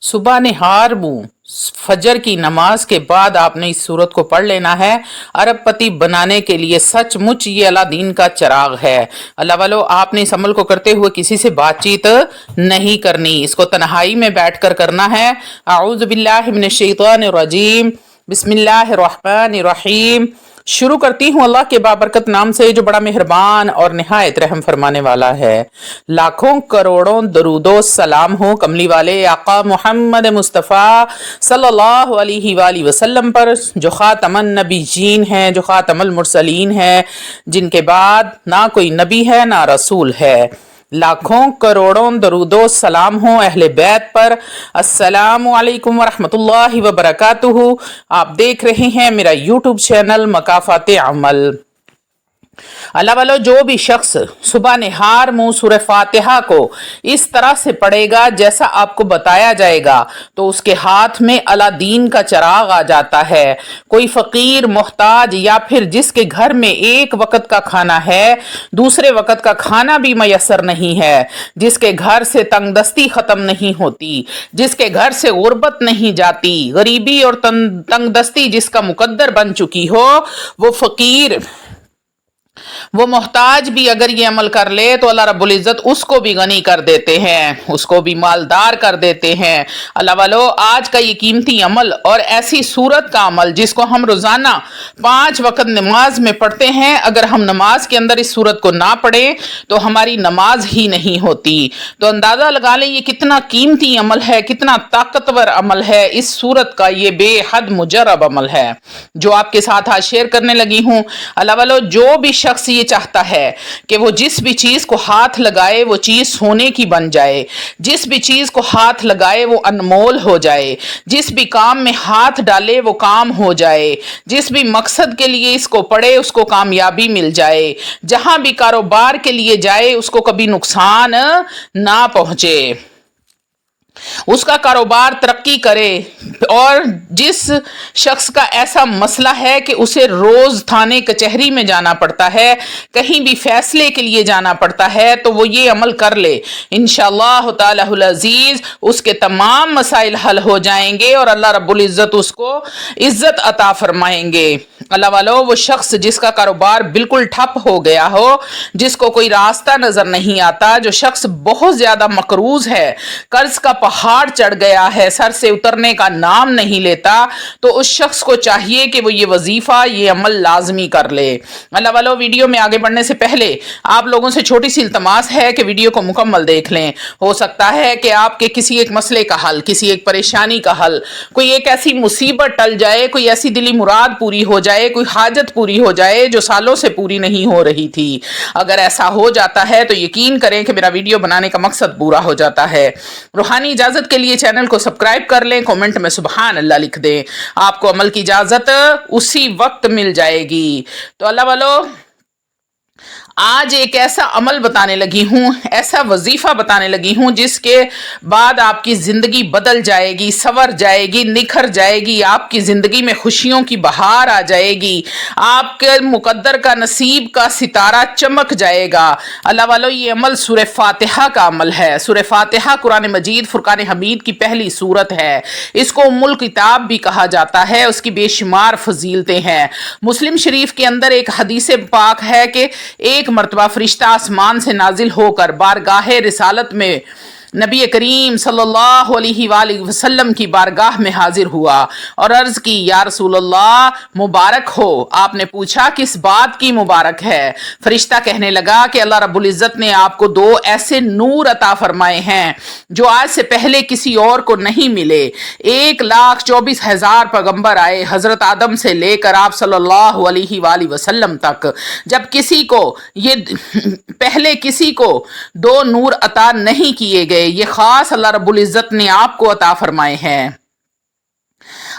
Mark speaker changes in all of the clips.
Speaker 1: सुबह निहार मुंह फजर की नमाज के बाद आपने इस सूरत को पढ़ लेना है। अरबपति बनाने के लिए सचमुच ये अल्लाह दीन का चिराग है। अल्लाह वालो, आपने इस अमल को करते हुए किसी से बातचीत नहीं करनी, इसको तन्हाई में बैठकर करना है। आऊज़ु बिल्लाहि मिनश शैतानिर रजीम, बिस्मिल्लाहिर रहमानिर रहीम। शुरू करती हूँ अल्लाह के बाबरकत नाम से जो बड़ा मेहरबान और निहायत रहम फरमाने वाला है। लाखों करोड़ों दरूदो सलाम हो कमली वाले आका मोहम्मद मुस्तफ़ा सल्लल्लाहु अलैहि वसल्लम पर, जो ख़ातमन नबीयीन हैं, जो ख़ातमुल मुरसलीन हैं, जिनके बाद ना कोई नबी है ना रसूल है। लाखों करोड़ों दरूदो सलाम हो अहले बैत पर। अस्सलामु अलैकुम वरहमतुल्लाहि वबरकातुहू। आप देख रहे हैं मेरा यूट्यूब चैनल मकाफाते अमल। अल्लाह वालों, जो भी शख्स सुबह निहार मुंह सूरह फातिहा को इस तरह से पढ़ेगा जैसा आपको बताया जाएगा, तो उसके हाथ में अल्लाह दीन का चिराग आ जाता है। कोई फकीर, मोहताज या फिर जिसके घर में एक वक्त का खाना है, दूसरे वक्त का खाना भी मयसर नहीं है, जिसके घर से तंगदस्ती खत्म नहीं होती, जिसके घर से गुर्बत नहीं जाती, गरीबी और तंगदस्ती जिसका मुकद्दर बन चुकी हो, वो फकीर, वो मोहताज भी अगर ये अमल कर ले तो अल्लाह रब्बुल इज़्ज़त उसको भी गनी कर देते हैं, उसको भी मालदार कर देते हैं। अल्लाह वालों, आज का ये कीमती अमल और ऐसी सूरत का अमल जिसको हम रोज़ाना 5 वक्त नमाज में पढ़ते हैं, अगर हम नमाज के अंदर इस सूरत को ना पढ़ें तो हमारी नमाज ही नहीं होती। तो अंदाज़ा लगा लें ये कितना कीमती अमल है, कितना ताकतवर अमल है। इस सूरत का ये बेहद मुजरब अमल है जो आपके साथ आज शेयर करने लगी हूँ। अल्लाह वालों, जो भी शख्स ये चाहता है कि वो जिस भी चीज को हाथ लगाए वो चीज सोने की बन जाए, जिस भी चीज को हाथ लगाए वो अनमोल हो जाए, जिस भी काम में हाथ डाले वो काम हो जाए, जिस भी मकसद के लिए इसको पढ़े उसको कामयाबी मिल जाए, जहां भी कारोबार के लिए जाए उसको कभी नुकसान ना पहुंचे, उसका कारोबार तरक्की करे। और जिस शख्स का ऐसा मसला है कि उसे रोज थाने कचहरी में जाना पड़ता है, कहीं भी फैसले के लिए जाना पड़ता है, तो वो ये अमल कर ले, इंशाअल्लाह तालाहुल अजीज उसके तमाम मसाइल हल हो जाएंगे और अल्लाह रब्बुल इज़्ज़त उसको इज्जत अता फरमाएंगे। अल्लाह वालों, वो शख्स जिसका कारोबार बिल्कुल ठप हो गया हो, जिसको कोई रास्ता नजर नहीं आता, जो शख्स बहुत ज्यादा मकरूज है, कर्ज का पहाड़ चढ़ गया है, सर से उतरने का नाम नहीं लेता, तो उस शख्स को चाहिए कि वो ये वजीफा, ये अमल लाजमी कर ले। अल्लाह वालों, वीडियो में आगे बढ़ने से पहले आप लोगों से छोटी सी इल्तमास है कि वीडियो को मुकम्मल देख लें। हो सकता है कि आपके किसी एक मसले का हल, किसी एक परेशानी का हल, कोई एक ऐसी मुसीबत टल जाए, कोई ऐसी दिली मुराद पूरी हो जाए, कोई हाजत पूरी हो जाए जो सालों से पूरी नहीं हो रही थी। अगर ऐसा हो जाता है तो यकीन करें कि मेरा वीडियो बनाने का मकसद पूरा हो जाता है। रूहानी इजाजत के लिए चैनल को सब्सक्राइब कर लें, कमेंट में सुभान अल्लाह लिख दें, आपको अमल की इजाजत उसी वक्त मिल जाएगी। तो अल्लाह वालों, आज एक ऐसा अमल बताने लगी हूँ, ऐसा वजीफा बताने लगी हूँ जिसके बाद आपकी जिंदगी बदल जाएगी, संवर जाएगी, निखर जाएगी, आपकी जिंदगी में खुशियों की बहार आ जाएगी, आपके मुकद्दर का, नसीब का सितारा चमक जाएगा। अल्लाह वालों, ये अमल सूरह फातिहा का अमल है। सूरह फातिहा कुरान मजीद फुरकान हमीद की पहली सूरत है। इसको उम्मुल किताब भी कहा जाता है, उसकी बेशुमार फजीलतें हैं। मुस्लिम शरीफ के अंदर एक हदीस पाक है कि एक मर्तबा फरिश्ता आसमान से नाजिल होकर बारगाह रिसालत में नबी करीम सल्लल्लाहु अलैहि वसल्लम की बारगाह में हाजिर हुआ और अर्ज की, या रसूलल्लाह, मुबारक हो। आपने पूछा किस बात की मुबारक है? फरिश्ता कहने लगा कि अल्लाह रब्बुल इज़्ज़त ने आपको 2 ऐसे नूर अता फरमाए हैं जो आज से पहले किसी और को नहीं मिले। 1,24,000 पैगंबर आए, हजरत आदम से लेकर आप सल्लल्लाहु अलैहि वसल्लम तक। जब किसी को ये पहले किसी को 2 नूर अता नहीं किए गए, ये खास अल्लाह रब्बुल इज़्ज़त ने आपको अता फरमाए हैं।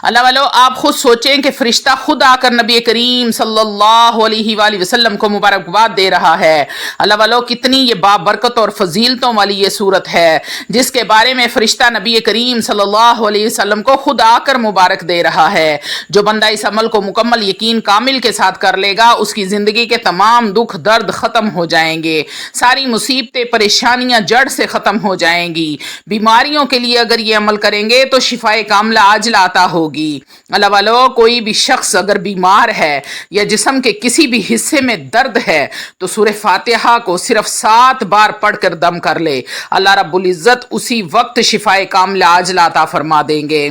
Speaker 1: अल्लाह वालों, आप खुद सोचें कि फरिश्ता खुद आकर नबी करीम सल्लल्लाहु अलैहि वसल्लम को मुबारकबाद दे रहा है। अल्लाह वालों, कितनी ये बाबरकत और फजीलतों वाली ये सूरत है जिसके बारे में फरिश्ता नबी करीम सल्लल्लाहु अलैहि वसल्लम को खुद आकर मुबारक दे रहा है। जो बंदा इस अमल को मुकम्मल यकीन कामिल के साथ कर लेगा, उसकी ज़िंदगी के तमाम दुख दर्द ख़त्म हो जाएंगे, सारी मुसीबतें परेशानियाँ जड़ से ख़त्म हो जाएंगी। बीमारियों के लिए अगर ये अमल करेंगे तो शिफाए कामला आजिला अता होगी। अल्लाह वालों, कोई भी शख्स अगर बीमार है या जिस्म के किसी भी हिस्से में दर्द है तो सूरह फातिहा को सिर्फ 7 बार पढ़कर दम कर ले, अल्लाह रब्बुल इज्जत उसी वक्त शिफाए कामला आजिला अता फरमा देंगे।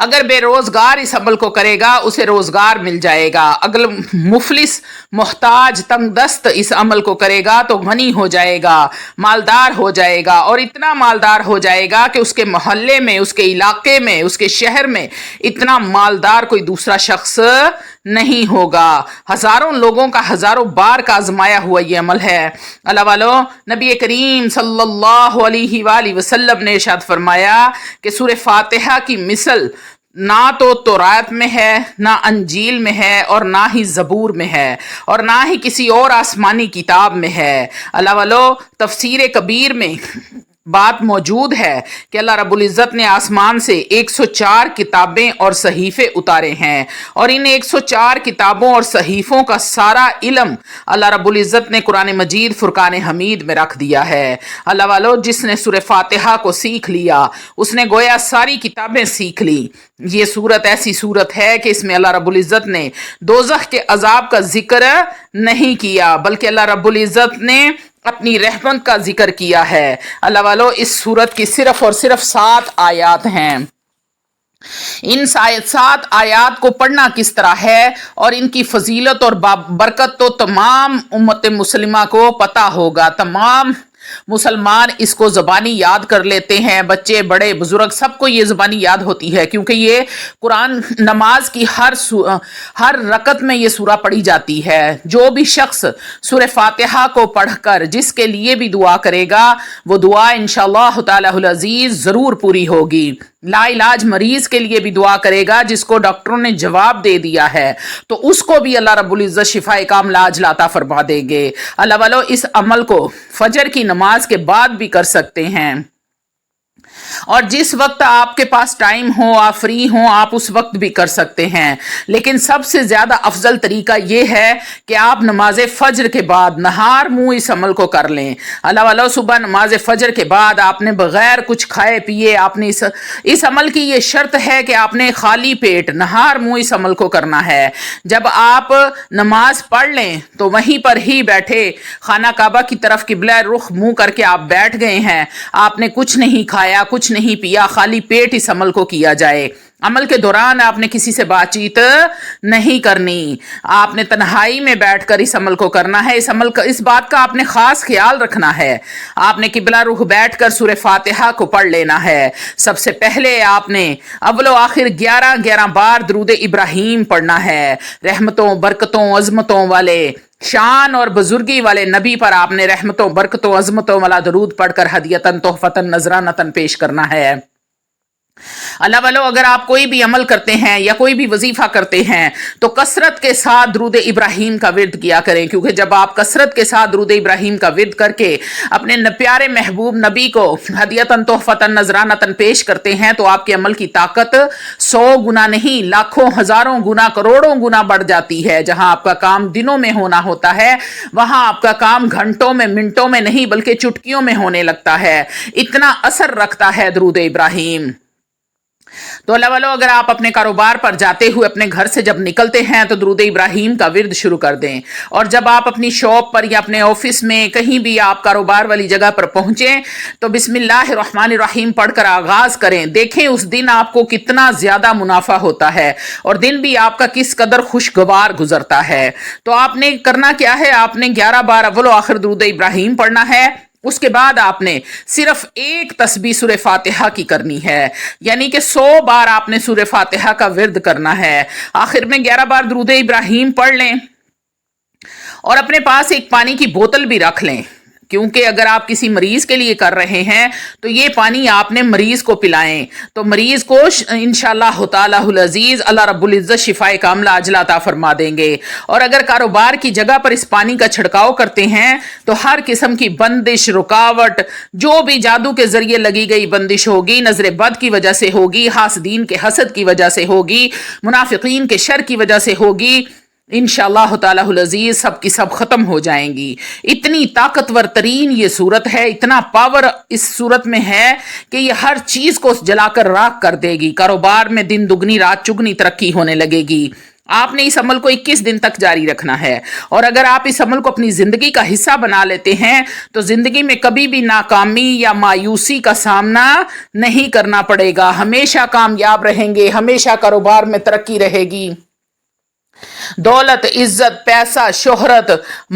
Speaker 1: अगर बेरोजगार इस अमल को करेगा उसे रोजगार मिल जाएगा। अगर मुफलिस मोहताज तंगदस्त इस अमल को करेगा तो गनी हो जाएगा, मालदार हो जाएगा, और इतना मालदार हो जाएगा कि उसके मोहल्ले में, उसके इलाके में, उसके शहर में इतना मालदार कोई दूसरा शख्स नहीं होगा। हजारों लोगों का हजारों बार का आजमाया हुआ ये अमल है। अल्लाह वालों, नबी करीम सल्लल्लाहु अलैहि वसल्लम ने इरशाद फरमाया कि सूरह फातिहा की मिसल ना तो तौरात में है, ना अंजील में है, और ना ही ज़बूर में है, और ना ही किसी और आसमानी किताब में है। अल्लाह वालों, तफसीर कबीर में बात मौजूद है कि अल्लाह रब्बुल इज़्ज़त ने आसमान से 104 किताबें और सहीफ़े उतारे हैं, और इन 104 किताबों और सहीफ़ों का सारा इल्म अल्लाह रब्बुल इज़्ज़त ने कुरान मजीद फुरकान हमीद में रख दिया है। अल्लाह वालों, जिसने सूरह फातिहा को सीख लिया उसने गोया सारी किताबें सीख ली। ये सूरत ऐसी सूरत है कि इसमें अल्लाह रब्बुल इज़्ज़त ने दोज़ख के अजाब का जिक्र नहीं किया, बल्कि अल्लाह रब्बुल इज़्ज़त ने अपनी रहमत का जिक्र किया है। अल्लाह वालों, इस सूरत की सिर्फ और सिर्फ 7 आयात हैं। इन 7 आयात को पढ़ना किस तरह है और इनकी फजीलत और बरकत तो तमाम उम्मत मुस्लिमा को पता होगा। तमाम मुसलमान इसको ज़बानी याद कर लेते हैं, बच्चे बड़े बुजुर्ग सबको ये ज़बानी याद होती है, क्योंकि ये कुरान नमाज की हर रकत में ये सूरा पढ़ी जाती है। जो भी शख्स सूरह फातिहा को पढ़कर जिसके लिए भी दुआ करेगा वो दुआ इंशाअल्लाह ताला अज़ीज़ ज़रूर पूरी होगी। लाइलाज मरीज के लिए भी दुआ करेगा जिसको डॉक्टरों ने जवाब दे दिया है तो उसको भी अल्लाह रब्बुल इज़्ज़त शिफाए कामिला आजिला अता फरमा देंगे। अल्लाह वालों, इस अमल को फजर की नमाज के बाद भी कर सकते हैं, और जिस वक्त आपके पास टाइम हो, आप फ्री हो, आप उस वक्त भी कर सकते हैं। लेकिन सबसे ज्यादा अफजल तरीका यह है कि आप नमाज फजर के बाद नहार मुंह इस अमल को कर लें। अल्लाह वाला, सुबह नमाज फजर के बाद आपने बगैर कुछ खाए पिए आपने इस अमल की ये शर्त है कि आपने खाली पेट नहार मुंह इस अमल को करना है। जब आप नमाज पढ़ लें तो वहीं पर ही बैठे खाना काबा की तरफ किबला रुख मुंह करके आप बैठ गए हैं, आपने कुछ नहीं खाया, कुछ नहीं पिया, खाली पेट इस अमल को किया जाए। अमल के दौरान आपने किसी से बातचीत नहीं करनी, आपने तन्हाई में बैठकर इस अमल को करना है। इस बात का आपने खास ख्याल रखना है। आपने किबला रुख बैठकर सूरह फातिहा को पढ़ लेना है। सबसे पहले आपने अव्वलो आखिर 11 बार दरूद इब्राहीम पढ़ना है। रहमतों बरकतों अजमतों वाले, शान और बुजुर्गी वाले नबी पर आपने रहमतों बरकतों अजमतों वाला दरूद पढ़कर हदियतन तोहफतन नजरानतन पेश करना है। अल्लाह वालों, अगर आप कोई भी अमल करते हैं या कोई भी वजीफा करते हैं तो कसरत के साथ दरूद इब्राहीम का विर्द किया करें, क्योंकि जब आप कसरत के साथ दरूद इब्राहीम का विर्द करके अपने प्यारे महबूब नबी को हदियतन तोहफतन नजरानतन पेश करते हैं तो आपके अमल की ताकत 100 गुना नहीं, लाखों हजारों गुना करोड़ों गुना बढ़ जाती है। जहां आपका काम दिनों में होना होता है वहां आपका काम घंटों में, मिनटों में नहीं बल्कि चुटकियों में होने लगता है। इतना असर रखता है दरूद इब्राहीम। तो अल्लाह वालों, अगर आप अपने कारोबार पर जाते हुए अपने घर से जब निकलते हैं तो दरूद इब्राहीम का विर्द शुरू कर दें, और जब आप अपनी शॉप पर या अपने ऑफिस में कहीं भी आप कारोबार वाली जगह पर पहुंचे तो बिस्मिल्लाहिर्रहमानिर्रहीम पढ़कर आगाज करें। देखें उस दिन आपको कितना ज्यादा मुनाफा होता है और दिन भी आपका किस कदर खुशगवार गुजरता है। तो आपने करना क्या है, आपने 11 बार अव्वल आखिर दरूद इब्राहीम पढ़ना है। उसके बाद आपने सिर्फ एक तस्बीह सूरह फातिहा की करनी है, यानी कि 100 बार आपने सूरह फातिहा का विर्द करना है। आखिर में 11 बार दरूद इब्राहीम पढ़ लें और अपने पास एक पानी की बोतल भी रख लें, क्योंकि अगर आप किसी मरीज के लिए कर रहे हैं तो ये पानी आपने मरीज को पिलाएं, तो मरीज को इंशाअल्लाह तालाहुल अजीज अल्लाह रब्बुल इज्जत शिफाए कामला अजला अता फरमा देंगे। और अगर कारोबार की जगह पर इस पानी का छिड़काव करते हैं तो हर किस्म की बंदिश, रुकावट, जो भी जादू के जरिए लगी गई बंदिश होगी, नजर बद की वजह से होगी, हासदीन के हसद की वजह से होगी, मुनाफिकीन के शर की वजह से होगी, इंशाअल्लाह तालाहुल अजीज सब की सब खत्म हो जाएंगी। इतनी ताकतवर तरीन ये सूरत है, इतना पावर इस सूरत में है कि ये हर चीज को जलाकर राख कर देगी। कारोबार में दिन दुगनी रात चुगनी तरक्की होने लगेगी। आपने इस अमल को 21 दिन तक जारी रखना है, और अगर आप इस अमल को अपनी जिंदगी का हिस्सा बना लेते हैं तो जिंदगी में कभी भी नाकामी या मायूसी का सामना नहीं करना पड़ेगा। हमेशा कामयाब रहेंगे, हमेशा कारोबार में तरक्की रहेगी। दौलत, इज्जत, पैसा, शोहरत,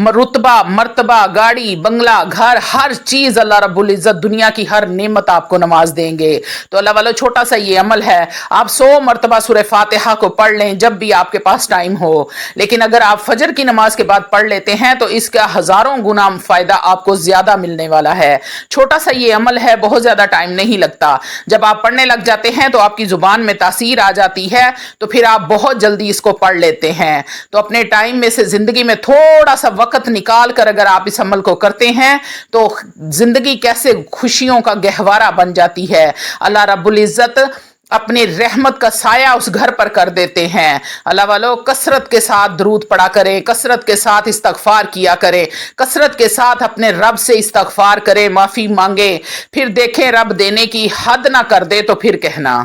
Speaker 1: रुतबा, मर्तबा, गाड़ी, बंगला, घर, हर चीज अल्लाह रब्बुल इज्जत दुनिया की हर नेमत आपको नवाज देंगे। तो अल्लाह वालों, छोटा सा ये अमल है, आप 100 मर्तबा सूरह फातिहा को पढ़ लें जब भी आपके पास टाइम हो। लेकिन अगर आप फजर की नमाज के बाद पढ़ लेते हैं तो इसका हजारों गुना फायदा आपको ज्यादा मिलने वाला है। छोटा सा ये अमल है, बहुत ज्यादा टाइम नहीं लगता। जब आप पढ़ने लग जाते हैं तो आपकी जुबान में तासीर आ जाती है, तो फिर आप बहुत जल्दी इसको पढ़ लेते हैं। तो अपने टाइम में से जिंदगी में थोड़ा सा वक्त निकाल कर अगर आप इस अमल को करते हैं तो जिंदगी कैसे खुशियों का गहवारा बन जाती है। अल्लाह रब्बुल इज्जत अपनी रहमत का साया उस घर पर कर देते हैं। अल्लाह वालों, कसरत के साथ दरूद पढ़ा करें, कसरत के साथ इस्तगफार किया करें, कसरत के साथ अपने रब से इस्तगफार करें, माफी मांगे, फिर देखें रब देने की हद ना कर दे तो फिर कहना।